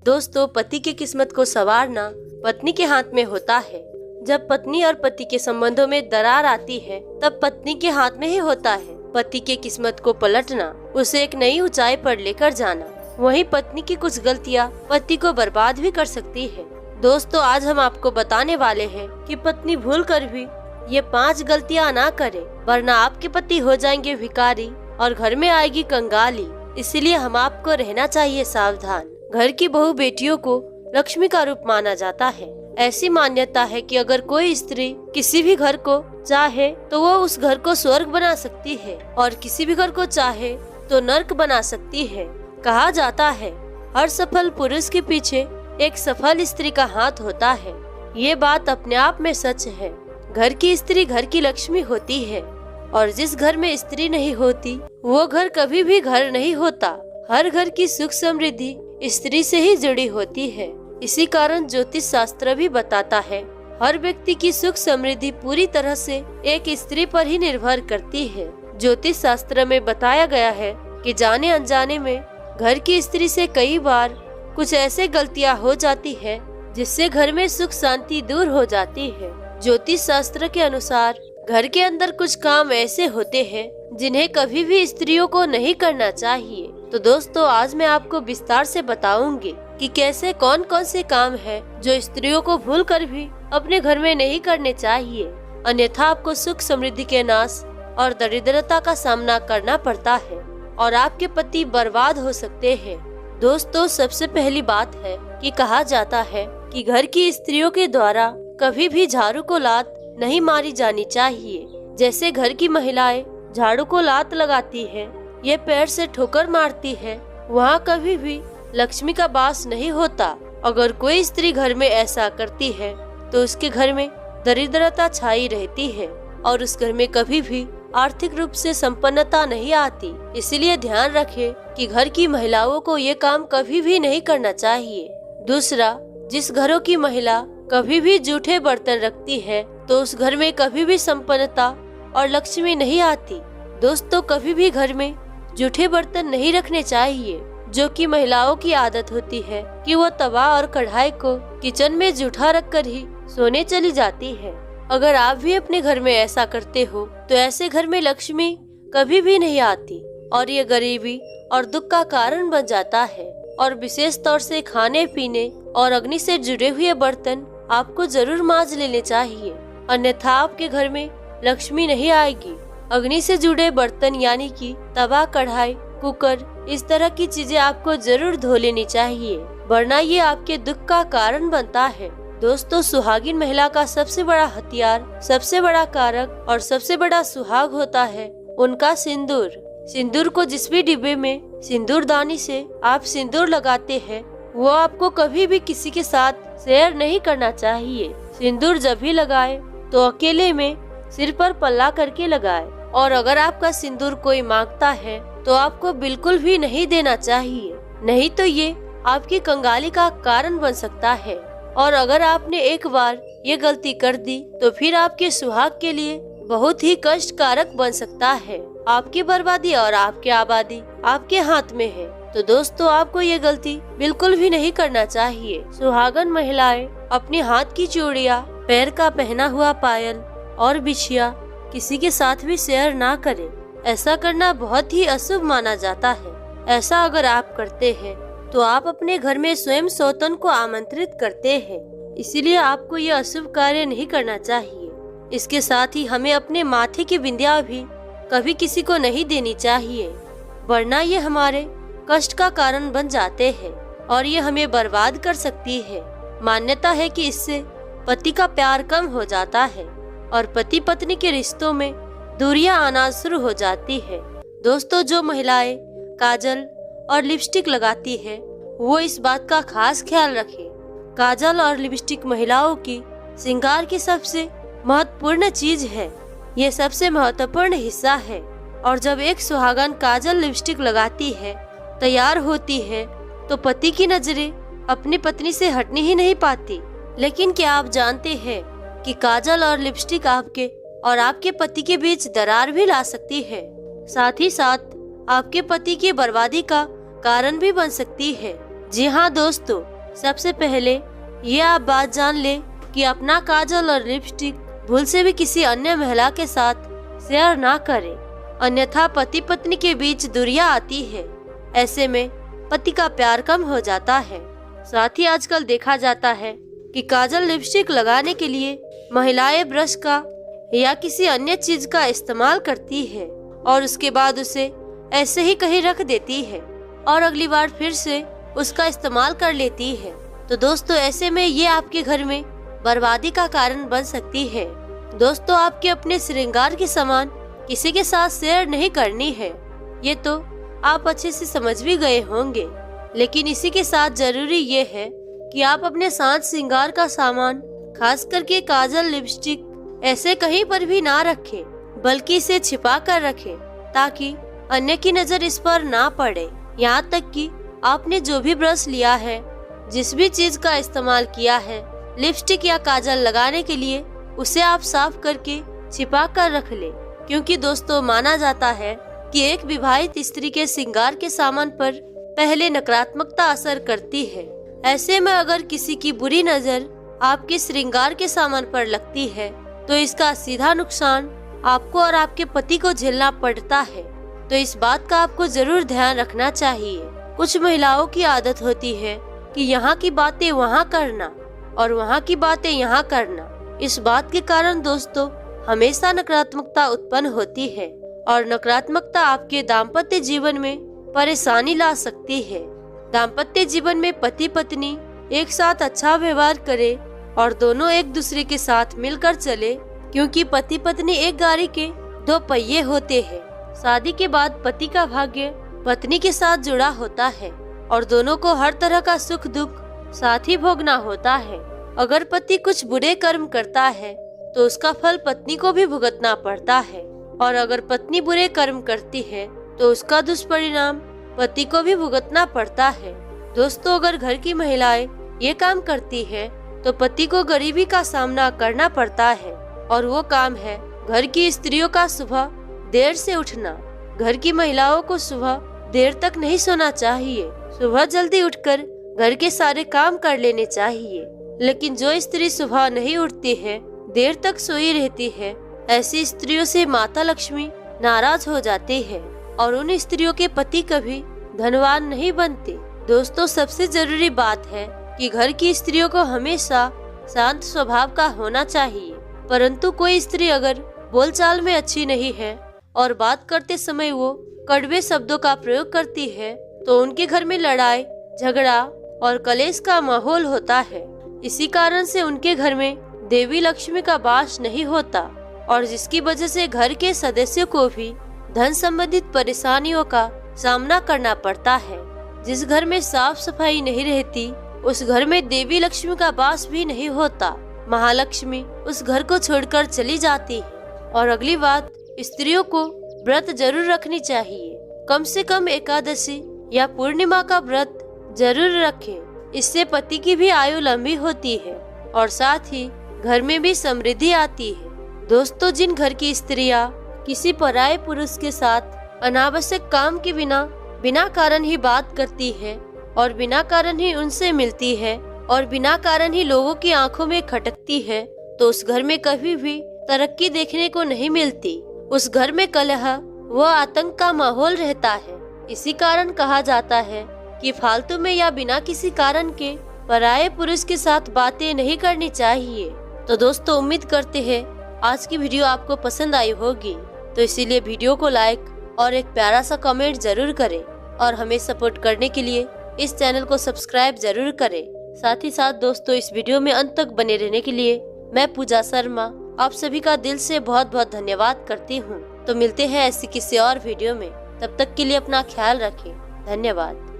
दोस्तों, पति की किस्मत को संवारना पत्नी के हाथ में होता है। जब पत्नी और पति के संबंधों में दरार आती है तब पत्नी के हाथ में ही होता है पति के किस्मत को पलटना, उसे एक नई ऊंचाई पर लेकर जाना। वहीं पत्नी की कुछ गलतियां पति को बर्बाद भी कर सकती है। दोस्तों, आज हम आपको बताने वाले हैं कि पत्नी भूल कर भी ये 5 गलतियां ना करे, वरना आपके पति हो जाएंगे भिखारी और घर में आएगी कंगाली। इसलिए हम आपको रहना चाहिए सावधान। घर की बहू बेटियों को लक्ष्मी का रूप माना जाता है। ऐसी मान्यता है कि अगर कोई स्त्री किसी भी घर को चाहे तो वो उस घर को स्वर्ग बना सकती है और किसी भी घर को चाहे तो नर्क बना सकती है। कहा जाता है हर सफल पुरुष के पीछे एक सफल स्त्री का हाथ होता है। ये बात अपने आप में सच है। घर की स्त्री घर की लक्ष्मी होती है और जिस घर में स्त्री नहीं होती वो घर कभी भी घर नहीं होता। हर घर की सुख समृद्धि स्त्री से ही जुड़ी होती है। इसी कारण ज्योतिष शास्त्र भी बताता है हर व्यक्ति की सुख समृद्धि पूरी तरह से एक स्त्री पर ही निर्भर करती है। ज्योतिष शास्त्र में बताया गया है कि जाने अनजाने में घर की स्त्री से कई बार कुछ ऐसे गलतियां हो जाती है जिससे घर में सुख शांति दूर हो जाती है। ज्योतिष शास्त्र के अनुसार घर के अंदर कुछ काम ऐसे होते हैं जिन्हें कभी भी स्त्रियों को नहीं करना चाहिए। तो दोस्तों, आज मैं आपको विस्तार से बताऊंगी कि कैसे कौन कौन से काम हैं जो स्त्रियों को भूल कर भी अपने घर में नहीं करने चाहिए, अन्यथा आपको सुख समृद्धि के नाश और दरिद्रता का सामना करना पड़ता है और आपके पति बर्बाद हो सकते हैं। दोस्तों, सबसे पहली बात है कि कहा जाता है कि घर की स्त्रियों के द्वारा कभी भी झाड़ू को लात नहीं मारी जानी चाहिए। जैसे घर की महिलाएं झाड़ू को लात लगाती है, ये पैर से ठोकर मारती है, वहाँ कभी भी लक्ष्मी का वास नहीं होता। अगर कोई स्त्री घर में ऐसा करती है तो उसके घर में दरिद्रता छाई रहती है और उस घर में कभी भी आर्थिक रूप से संपन्नता नहीं आती। इसलिए ध्यान रखें कि घर की महिलाओं को ये काम कभी भी नहीं करना चाहिए। दूसरा, जिस घरों की महिला कभी भी जूठे बर्तन रखती है तो उस घर में कभी भी संपन्नता और लक्ष्मी नहीं आती। दोस्तों, कभी भी घर में जूठे बर्तन नहीं रखने चाहिए, जो कि महिलाओं की आदत होती है कि वो तवा और कढ़ाई को किचन में जूठा रखकर ही सोने चली जाती है। अगर आप भी अपने घर में ऐसा करते हो तो ऐसे घर में लक्ष्मी कभी भी नहीं आती और ये गरीबी और दुख का कारण बन जाता है। और विशेष तौर से खाने पीने और अग्नि से जुड़े हुए बर्तन आपको जरूर मांज लेने चाहिए, अन्यथा आपके घर में लक्ष्मी नहीं आएगी। अग्नि से जुड़े बर्तन यानी कि तवा, कढ़ाई, कुकर, इस तरह की चीजें आपको जरूर धो लेनी चाहिए, वरना ये आपके दुख का कारण बनता है। दोस्तों, सुहागिन महिला का सबसे बड़ा हथियार, सबसे बड़ा कारक और सबसे बड़ा सुहाग होता है उनका सिंदूर। सिंदूर को जिस भी डिब्बे में सिंदूरदानी से आप सिंदूर लगाते हैं वो आपको कभी भी किसी के साथ शेयर नहीं करना चाहिए। सिंदूर जब भी लगाए तो अकेले में सिर पर पल्ला करके लगाए और अगर आपका सिंदूर कोई मांगता है तो आपको बिल्कुल भी नहीं देना चाहिए, नहीं तो ये आपकी कंगाली का कारण बन सकता है। और अगर आपने एक बार ये गलती कर दी तो फिर आपके सुहाग के लिए बहुत ही कष्टकारक बन सकता है। आपकी बर्बादी और आपकी आबादी आपके हाथ में है। तो दोस्तों, आपको ये गलती बिल्कुल भी नहीं करना चाहिए। सुहागन महिलाएं अपने हाथ की चूड़ियाँ, पैर का पहना हुआ पायल और बिछिया किसी के साथ भी शेयर ना करें। ऐसा करना बहुत ही अशुभ माना जाता है। ऐसा अगर आप करते हैं तो आप अपने घर में स्वयं सौतन को आमंत्रित करते हैं, इसीलिए आपको ये अशुभ कार्य नहीं करना चाहिए। इसके साथ ही हमें अपने माथे की बिंदिया भी कभी किसी को नहीं देनी चाहिए, वरना ये हमारे कष्ट का कारण बन जाते हैं और ये हमें बर्बाद कर सकती है। मान्यता है कि इससे पति का प्यार कम हो जाता है और पति पत्नी के रिश्तों में दूरियां आना शुरू हो जाती है। दोस्तों, जो महिलाएं काजल और लिपस्टिक लगाती है वो इस बात का खास ख्याल रखें। काजल और लिपस्टिक महिलाओं की श्रृंगार की सबसे महत्वपूर्ण चीज है, ये सबसे महत्वपूर्ण हिस्सा है। और जब एक सुहागन काजल लिपस्टिक लगाती है, तैयार होती है, तो पति की नजरें अपनी पत्नी से हटनी ही नहीं पाती। लेकिन क्या आप जानते हैं कि काजल और लिपस्टिक आपके और आपके पति के बीच दरार भी ला सकती है, साथ ही साथ आपके पति की बर्बादी का कारण भी बन सकती है। जी हाँ दोस्तों, सबसे पहले ये आप बात जान ले कि अपना काजल और लिपस्टिक भूल से भी किसी अन्य महिला के साथ शेयर ना करें, अन्यथा पति पत्नी के बीच दूरियां आती है। ऐसे में पति का प्यार कम हो जाता है। साथ ही आजकल देखा जाता है कि काजल लिपस्टिक लगाने के लिए महिलाएं ब्रश का या किसी अन्य चीज का इस्तेमाल करती है और उसके बाद उसे ऐसे ही कहीं रख देती है और अगली बार फिर से उसका इस्तेमाल कर लेती है। तो दोस्तों, ऐसे में ये आपके घर में बर्बादी का कारण बन सकती है। दोस्तों, आपके अपने श्रृंगार के सामान किसी के साथ शेयर नहीं करनी है, ये तो आप अच्छे से समझ भी गए होंगे। लेकिन इसी के साथ जरूरी ये है कि आप अपने साज श्रृंगार का सामान, खास करके काजल लिपस्टिक, ऐसे कहीं पर भी ना रखें, बल्कि इसे छिपा कर रखें ताकि अन्य की नजर इस पर ना पड़े। यहाँ तक कि आपने जो भी ब्रश लिया है, जिस भी चीज का इस्तेमाल किया है लिपस्टिक या काजल लगाने के लिए, उसे आप साफ करके छिपा कर रख ले, क्योंकि दोस्तों माना जाता है कि एक विवाहित स्त्री के श्रृंगार के सामान पर पहले नकारात्मकता असर करती है। ऐसे में अगर किसी की बुरी नजर आपके श्रृंगार के सामान पर लगती है तो इसका सीधा नुकसान आपको और आपके पति को झेलना पड़ता है। तो इस बात का आपको जरूर ध्यान रखना चाहिए। कुछ महिलाओं की आदत होती है कि यहाँ की बातें वहाँ करना और वहाँ की बातें यहाँ करना। इस बात के कारण दोस्तों हमेशा नकारात्मकता उत्पन्न होती है और नकारात्मकता आपके दाम्पत्य जीवन में परेशानी ला सकती है। दाम्पत्य जीवन में पति पत्नी एक साथ अच्छा व्यवहार करे और दोनों एक दूसरे के साथ मिलकर चले, क्योंकि पति पत्नी एक गाड़ी के दो पहिए होते हैं। शादी के बाद पति का भाग्य पत्नी के साथ जुड़ा होता है और दोनों को हर तरह का सुख दुख साथ ही भोगना होता है। अगर पति कुछ बुरे कर्म करता है तो उसका फल पत्नी को भी भुगतना पड़ता है, और अगर पत्नी बुरे कर्म करती है तो उसका दुष्परिणाम पति को भी भुगतना पड़ता है। दोस्तों, अगर घर की महिलाएं ये काम करती है तो पति को गरीबी का सामना करना पड़ता है, और वो काम है घर की स्त्रियों का सुबह देर से उठना। घर की महिलाओं को सुबह देर तक नहीं सोना चाहिए, सुबह जल्दी उठकर घर के सारे काम कर लेने चाहिए। लेकिन जो स्त्री सुबह नहीं उठती है, देर तक सोई रहती है, ऐसी स्त्रियों से माता लक्ष्मी नाराज हो जाती है और उन स्त्रियों के पति कभी धनवान नहीं बनते। दोस्तों, सबसे जरूरी बात है कि घर की स्त्रियों को हमेशा शांत स्वभाव का होना चाहिए, परंतु कोई स्त्री अगर बोलचाल में अच्छी नहीं है और बात करते समय वो कड़वे शब्दों का प्रयोग करती है तो उनके घर में लड़ाई झगड़ा और कलेश का माहौल होता है। इसी कारण से उनके घर में देवी लक्ष्मी का वास नहीं होता और जिसकी वजह से घर के सदस्यों को भी धन संबंधित परेशानियों का सामना करना पड़ता है। जिस घर में साफ सफाई नहीं रहती उस घर में देवी लक्ष्मी का वास भी नहीं होता। महालक्ष्मी उस घर को छोड़कर चली जाती है। और अगली बात, स्त्रियों को व्रत जरूर रखनी चाहिए। कम से कम एकादशी या पूर्णिमा का व्रत जरूर रखें। इससे पति की भी आयु लंबी होती है और साथ ही घर में भी समृद्धि आती है। दोस्तों, जिन घर की स्त्रियां किसी पराये पुरुष के साथ अनावश्यक काम के बिना कारण ही बात करती है और बिना कारण ही उनसे मिलती है और बिना कारण ही लोगों की आंखों में खटकती है, तो उस घर में कभी भी तरक्की देखने को नहीं मिलती। उस घर में कलह व आतंक का माहौल रहता है। इसी कारण कहा जाता है कि फालतू में या बिना किसी कारण के पराये पुरुष के साथ बातें नहीं करनी चाहिए। तो दोस्तों, उम्मीद करते हैं आज की वीडियो आपको पसंद आई होगी, तो इसीलिए वीडियो को लाइक और एक प्यारा सा कमेंट जरूर करें और हमें सपोर्ट करने के लिए इस चैनल को सब्सक्राइब जरूर करें। साथ ही साथ दोस्तों, इस वीडियो में अंत तक बने रहने के लिए मैं पूजा शर्मा आप सभी का दिल से बहुत बहुत धन्यवाद करती हूँ। तो मिलते हैं ऐसी किसी और वीडियो में, तब तक के लिए अपना ख्याल रखें। धन्यवाद।